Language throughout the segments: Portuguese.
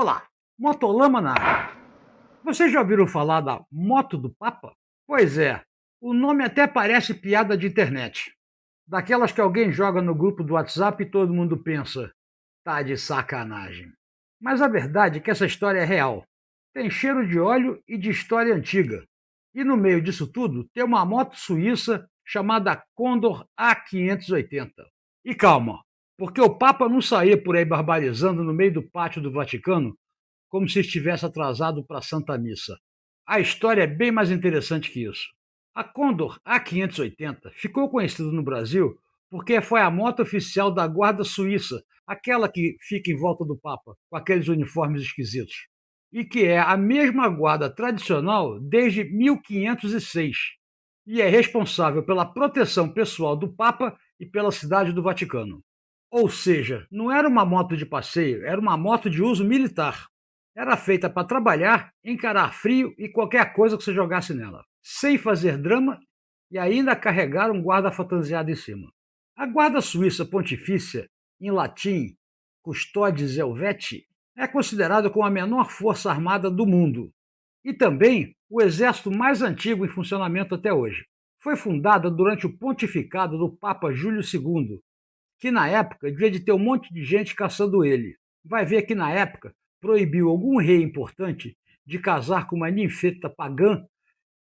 Olá, Motolama na área. Vocês já ouviram falar da Moto do Papa? Pois é, o nome até parece piada de internet. Daquelas que alguém joga no grupo do WhatsApp e todo mundo pensa, tá de sacanagem. Mas a verdade é que essa história é real. Tem cheiro de óleo e de história antiga. E no meio disso tudo, tem uma moto suíça chamada Condor A580. E calma, porque o Papa não saía por aí barbarizando no meio do pátio do Vaticano como se estivesse atrasado para a Santa Missa. A história é bem mais interessante que isso. A Condor A580 ficou conhecida no Brasil porque foi a moto oficial da Guarda Suíça, aquela que fica em volta do Papa, com aqueles uniformes esquisitos. E que é a mesma guarda tradicional desde 1506. E é responsável pela proteção pessoal do Papa e pela cidade do Vaticano. Ou seja, não era uma moto de passeio, era uma moto de uso militar. Era feita para trabalhar, encarar frio e qualquer coisa que você jogasse nela, sem fazer drama e ainda carregar um guarda fantasiado em cima. A Guarda Suíça Pontifícia, em latim Custodes Helveti, é considerada como a menor força armada do mundo e também o exército mais antigo em funcionamento até hoje. Foi fundada durante o pontificado do Papa Júlio II, que na época devia de ter um monte de gente caçando ele. Vai ver que na época proibiu algum rei importante de casar com uma ninfeta pagã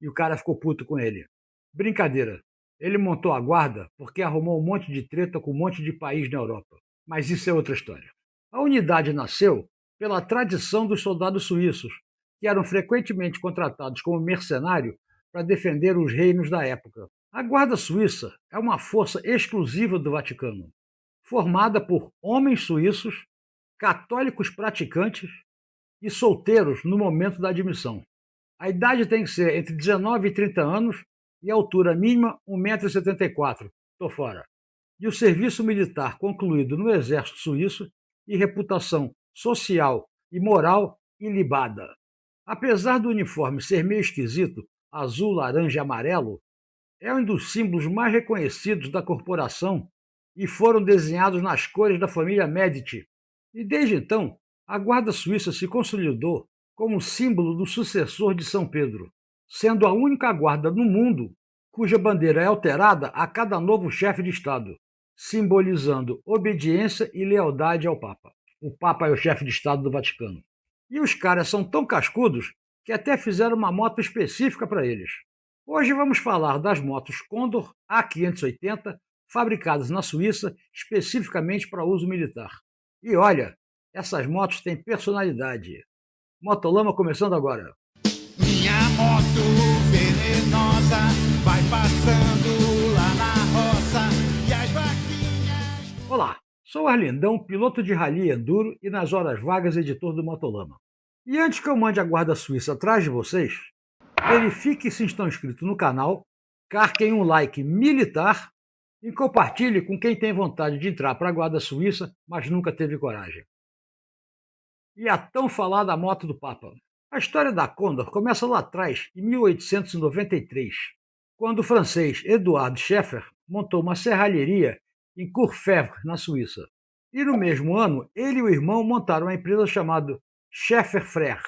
e o cara ficou puto com ele. Brincadeira. Ele montou a guarda porque arrumou um monte de treta com um monte de país na Europa. Mas isso é outra história. A unidade nasceu pela tradição dos soldados suíços, que eram frequentemente contratados como mercenário para defender os reinos da época. A Guarda Suíça é uma força exclusiva do Vaticano, formada por homens suíços, católicos praticantes e solteiros no momento da admissão. A idade tem que ser entre 19 e 30 anos e a altura mínima 1,74 m. Estou fora. E o serviço militar concluído no Exército Suíço e reputação social e moral ilibada. Apesar do uniforme ser meio esquisito, azul, laranja e amarelo, é um dos símbolos mais reconhecidos da corporação e foram desenhados nas cores da família Medici. E desde então, a Guarda Suíça se consolidou como símbolo do sucessor de São Pedro, sendo a única guarda no mundo cuja bandeira é alterada a cada novo chefe de Estado, simbolizando obediência e lealdade ao Papa. O Papa é o chefe de Estado do Vaticano. E os caras são tão cascudos que até fizeram uma moto específica para eles. Hoje vamos falar das motos Condor A580, fabricadas na Suíça especificamente para uso militar. E olha, essas motos têm personalidade. Motolama começando agora. Minha moto venenosa vai passando lá na roça e as vaquinhas. Olá, sou Arlindão, piloto de rally enduro e nas horas vagas editor do Motolama. E antes que eu mande a guarda suíça atrás de vocês, verifique se estão inscritos no canal, carquem um like militar e compartilhe com quem tem vontade de entrar para a guarda suíça, mas nunca teve coragem. E a tão falada moto do Papa. A história da Condor começa lá atrás, em 1893, quando o francês Edouard Schaeffer montou uma serralheria em Courfeyrac, na Suíça. E no mesmo ano, ele e o irmão montaram uma empresa chamada Schaeffer Frères,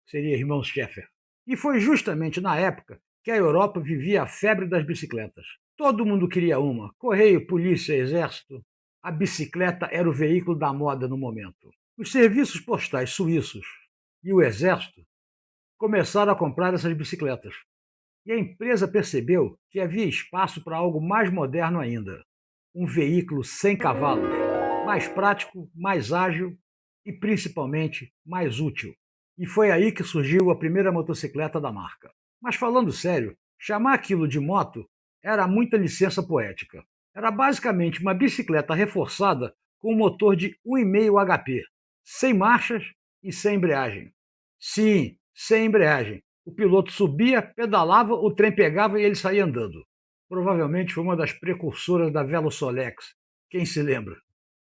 seria irmãos Schaeffer. E foi justamente na época que a Europa vivia a febre das bicicletas. Todo mundo queria uma, correio, polícia, exército. A bicicleta era o veículo da moda no momento. Os serviços postais suíços e o exército começaram a comprar essas bicicletas. E a empresa percebeu que havia espaço para algo mais moderno ainda. Um veículo sem cavalos, mais prático, mais ágil e principalmente mais útil. E foi aí que surgiu a primeira motocicleta da marca. Mas falando sério, chamar aquilo de moto era muita licença poética. Era basicamente uma bicicleta reforçada com um motor de 1,5 HP, sem marchas e sem embreagem. Sim, sem embreagem. O piloto subia, pedalava, o trem pegava e ele saía andando. Provavelmente foi uma das precursoras da Velosolex, quem se lembra.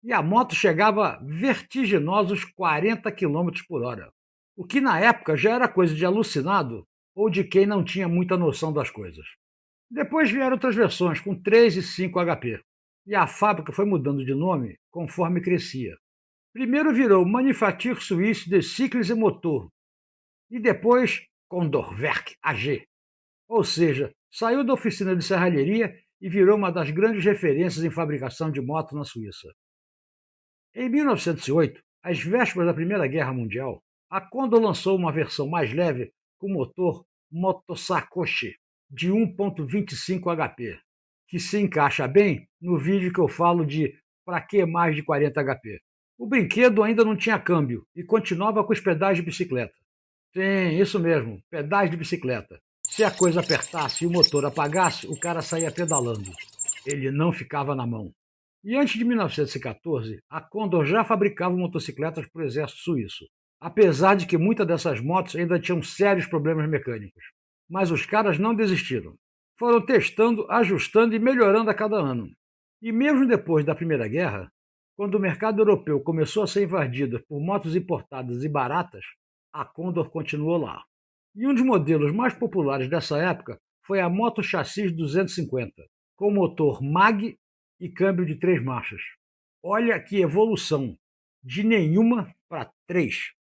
E a moto chegava a vertiginosos 40 km por hora, o que na época já era coisa de alucinado ou de quem não tinha muita noção das coisas. Depois vieram outras versões com 3 e 5 HP, e a fábrica foi mudando de nome conforme crescia. Primeiro virou Manufacture Suisse de Cycles et Motor e depois Condorwerk AG. Ou seja, saiu da oficina de serralheria e virou uma das grandes referências em fabricação de motos na Suíça. Em 1908, às vésperas da Primeira Guerra Mundial, a Condor lançou uma versão mais leve com motor Motosakoshi de 1.25 HP, que se encaixa bem no vídeo que eu falo de "Pra que mais de 40 HP?". O brinquedo ainda não tinha câmbio e continuava com os pedais de bicicleta. Sim, isso mesmo, pedais de bicicleta. Se a coisa apertasse e o motor apagasse, o cara saía pedalando. Ele não ficava na mão. E antes de 1914, a Condor já fabricava motocicletas para o exército suíço, apesar de que muitas dessas motos ainda tinham sérios problemas mecânicos. Mas os caras não desistiram. Foram testando, ajustando e melhorando a cada ano. E mesmo depois da Primeira Guerra, quando o mercado europeu começou a ser invadido por motos importadas e baratas, a Condor continuou lá. E um dos modelos mais populares dessa época foi a Moto Chassis 250, com motor MAG e câmbio de 3 marchas. Olha que evolução! De nenhuma para 3.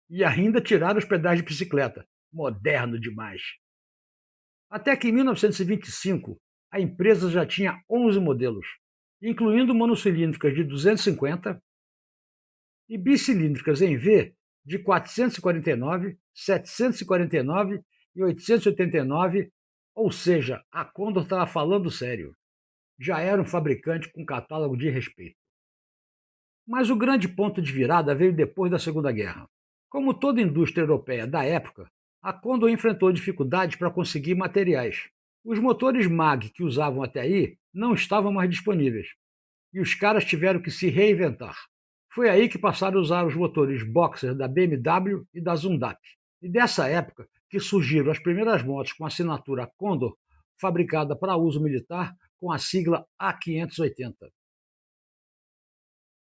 E ainda tiraram os pedais de bicicleta. Moderno demais. Até que em 1925, a empresa já tinha 11 modelos, incluindo monocilíndricas de 250 e bicilíndricas em V de 449, 749 e 889, ou seja, a Condor estava falando sério. Já era um fabricante com catálogo de respeito. Mas o grande ponto de virada veio depois da Segunda Guerra. Como toda indústria europeia da época, a Condor enfrentou dificuldades para conseguir materiais. Os motores MAG que usavam até aí não estavam mais disponíveis, e os caras tiveram que se reinventar. Foi aí que passaram a usar os motores Boxer da BMW e da Zundap. E dessa época que surgiram as primeiras motos com assinatura Condor, fabricada para uso militar, com a sigla A580.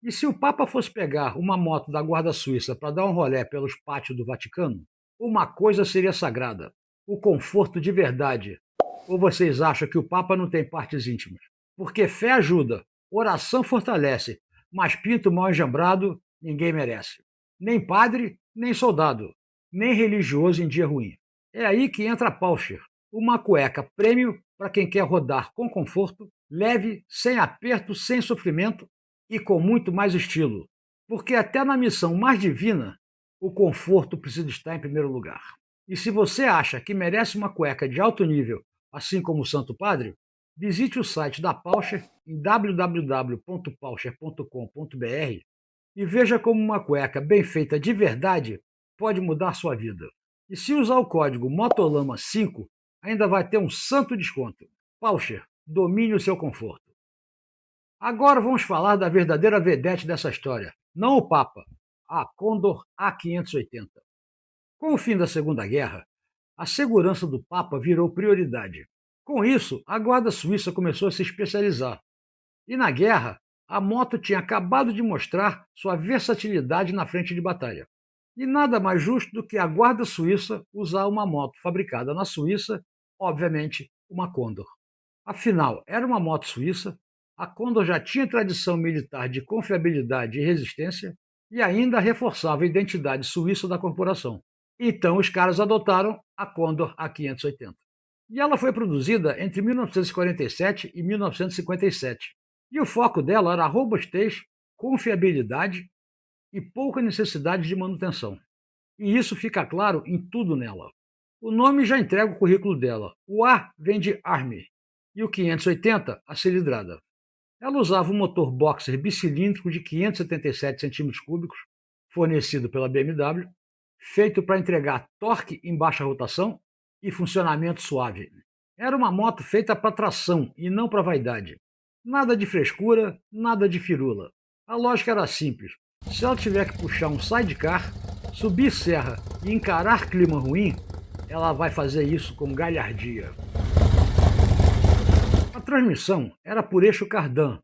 E se o Papa fosse pegar uma moto da Guarda Suíça para dar um rolé pelos pátios do Vaticano, uma coisa seria sagrada: o conforto de verdade. Ou vocês acham que o Papa não tem partes íntimas? Porque fé ajuda, oração fortalece, mas pinto mal enjambrado ninguém merece. Nem padre, nem soldado, nem religioso em dia ruim. É aí que entra a Porsche, uma cueca prêmio para quem quer rodar com conforto, leve, sem aperto, sem sofrimento e com muito mais estilo. Porque até na missão mais divina, o conforto precisa estar em primeiro lugar. E se você acha que merece uma cueca de alto nível, assim como o Santo Padre, visite o site da Porsche em www.porsche.com.br e veja como uma cueca bem feita de verdade pode mudar sua vida. E se usar o código MOTOLAMA5, ainda vai ter um santo desconto. Porsche, domine o seu conforto. Agora vamos falar da verdadeira vedete dessa história, não o Papa, a Condor A580. Com o fim da Segunda Guerra, a segurança do Papa virou prioridade. Com isso, a Guarda Suíça começou a se especializar. E na guerra, a moto tinha acabado de mostrar sua versatilidade na frente de batalha. E nada mais justo do que a Guarda Suíça usar uma moto fabricada na Suíça, obviamente, uma Condor. Afinal, era uma moto suíça, a Condor já tinha tradição militar de confiabilidade e resistência e ainda reforçava a identidade suíça da corporação. Então os caras adotaram a Condor A580. E ela foi produzida entre 1947 e 1957. E o foco dela era robustez, confiabilidade e pouca necessidade de manutenção. E isso fica claro em tudo nela. O nome já entrega o currículo dela. O A vem de Army e o 580, a cilindrada. Ela usava um motor boxer bicilíndrico de 577 cm3, fornecido pela BMW, feito para entregar torque em baixa rotação e funcionamento suave. Era uma moto feita para tração e não para vaidade. Nada de frescura, nada de firula. A lógica era simples. Se ela tiver que puxar um sidecar, subir serra e encarar clima ruim, ela vai fazer isso com galhardia. A transmissão era por eixo cardan,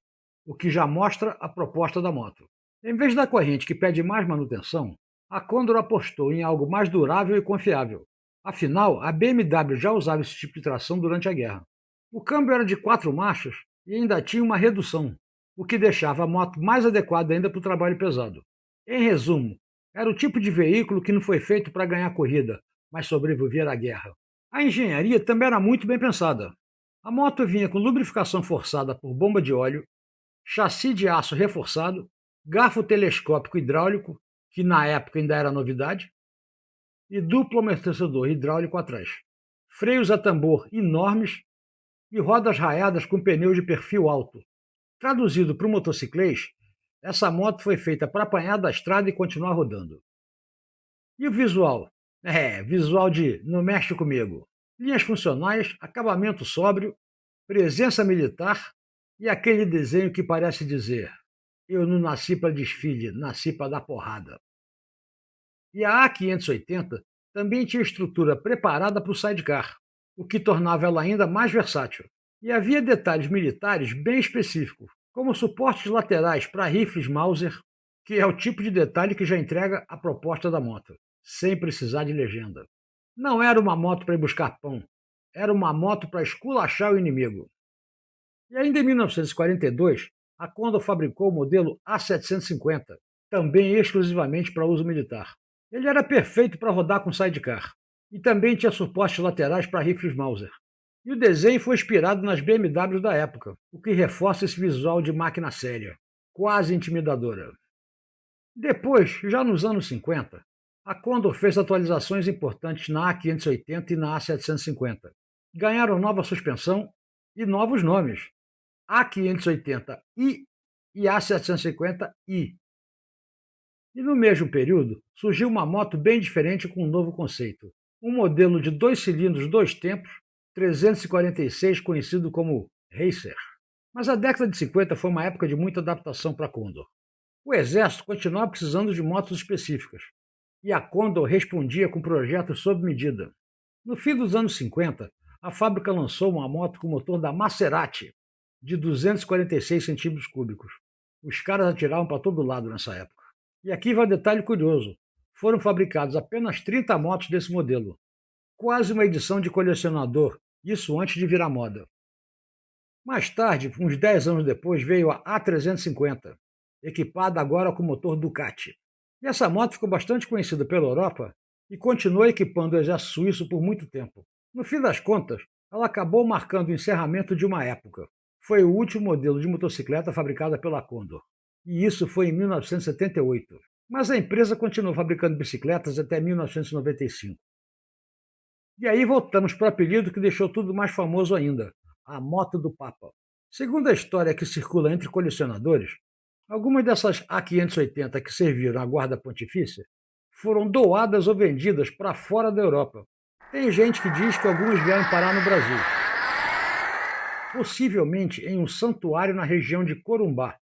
o que já mostra a proposta da moto. Em vez da corrente que pede mais manutenção, a Condor apostou em algo mais durável e confiável. Afinal, a BMW já usava esse tipo de tração durante a guerra. O câmbio era de 4 marchas e ainda tinha uma redução, o que deixava a moto mais adequada ainda para o trabalho pesado. Em resumo, era o tipo de veículo que não foi feito para ganhar corrida, mas sobreviver à guerra. A engenharia também era muito bem pensada. A moto vinha com lubrificação forçada por bomba de óleo, chassi de aço reforçado, garfo telescópico hidráulico, que na época ainda era novidade, e duplo amortecedor hidráulico atrás. Freios a tambor enormes e rodas raiadas com pneus de perfil alto. Traduzido para o motociclês, essa moto foi feita para apanhar da estrada e continuar rodando. E o visual? Visual de não mexe comigo. Linhas funcionais, acabamento sóbrio, presença militar e aquele desenho que parece dizer: eu não nasci para desfile, nasci para dar porrada. E a A580 também tinha estrutura preparada para o sidecar, o que tornava ela ainda mais versátil. E havia detalhes militares bem específicos, como suportes laterais para rifles Mauser, que é o tipo de detalhe que já entrega a proposta da moto, sem precisar de legenda. Não era uma moto para ir buscar pão, era uma moto para esculachar o inimigo. E ainda em 1942, a Condor fabricou o modelo A750, também exclusivamente para uso militar. Ele era perfeito para rodar com sidecar, e também tinha suportes laterais para rifles Mauser. E o desenho foi inspirado nas BMWs da época, o que reforça esse visual de máquina séria, quase intimidadora. Depois, já nos anos 50, a Condor fez atualizações importantes na A580 e na A750. Ganharam nova suspensão e novos nomes: A580i e A750i. E no mesmo período, surgiu uma moto bem diferente com um novo conceito. Um modelo de 2 cilindros, 2 tempos, 346, conhecido como Racer. Mas a década de 50 foi uma época de muita adaptação para a Condor. O exército continuava precisando de motos específicas, e a Condor respondia com projetos sob medida. No fim dos anos 50, a fábrica lançou uma moto com motor da Maserati, de 246 centímetros cúbicos. Os caras atiravam para todo lado nessa época. E aqui vai um detalhe curioso: foram fabricados apenas 30 motos desse modelo, quase uma edição de colecionador, isso antes de virar moda. Mais tarde, uns 10 anos depois, veio a A350, equipada agora com motor Ducati. E essa moto ficou bastante conhecida pela Europa e continuou equipando o exército suíço por muito tempo. No fim das contas, ela acabou marcando o encerramento de uma época. Foi o último modelo de motocicleta fabricada pela Condor. E isso foi em 1978. Mas a empresa continuou fabricando bicicletas até 1995. E aí voltamos para o apelido que deixou tudo mais famoso ainda: a moto do Papa. Segundo a história que circula entre colecionadores, algumas dessas A580 que serviram à guarda pontifícia foram doadas ou vendidas para fora da Europa. Tem gente que diz que algumas vieram parar no Brasil, possivelmente em um santuário na região de Corumbá,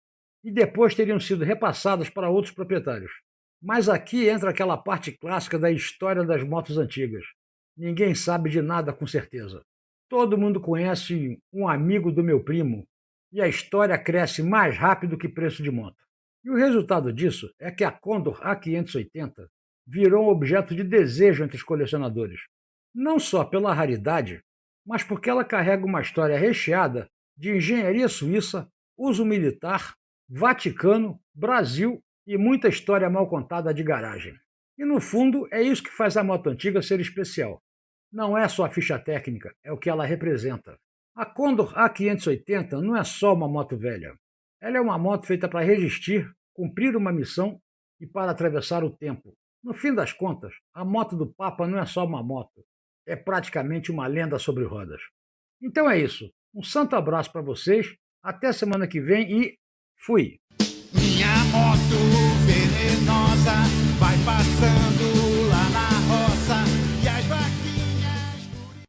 e depois teriam sido repassadas para outros proprietários. Mas aqui entra aquela parte clássica da história das motos antigas. Ninguém sabe de nada com certeza. Todo mundo conhece um amigo do meu primo, e a história cresce mais rápido que preço de moto. E o resultado disso é que a Condor A580 virou um objeto de desejo entre os colecionadores. Não só pela raridade, mas porque ela carrega uma história recheada de engenharia suíça, uso militar, Vaticano, Brasil e muita história mal contada de garagem. E no fundo é isso que faz a moto antiga ser especial. Não é só a ficha técnica, é o que ela representa. A Condor A580 não é só uma moto velha. Ela é uma moto feita para resistir, cumprir uma missão e para atravessar o tempo. No fim das contas, a moto do Papa não é só uma moto, é praticamente uma lenda sobre rodas. Então é isso. Um santo abraço para vocês, até semana que vem e fui! Minha moto